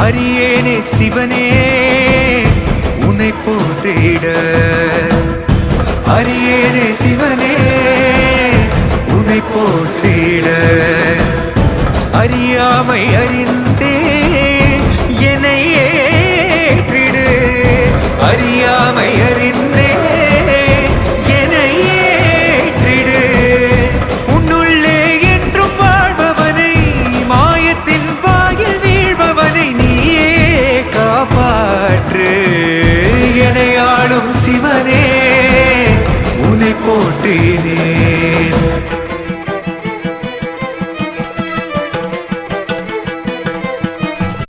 அறியேனே சிவனே உன்னை போற்றிட. அறியேனே சிவனே உன்னை போற்றிட. அறியாமை அறிந்தே என்னை ஏற்றிடு. அறியாமை அறிந்தே என்னை ஏற்றிடு. உன்னுள்ளே என்றும் வாழ்பவனை, மாயத்தின் வாயில் வீழ்பவனை நீயே காப்பாற்று. என்னை ஆளும் சிவனே உன்னை போற்றினே.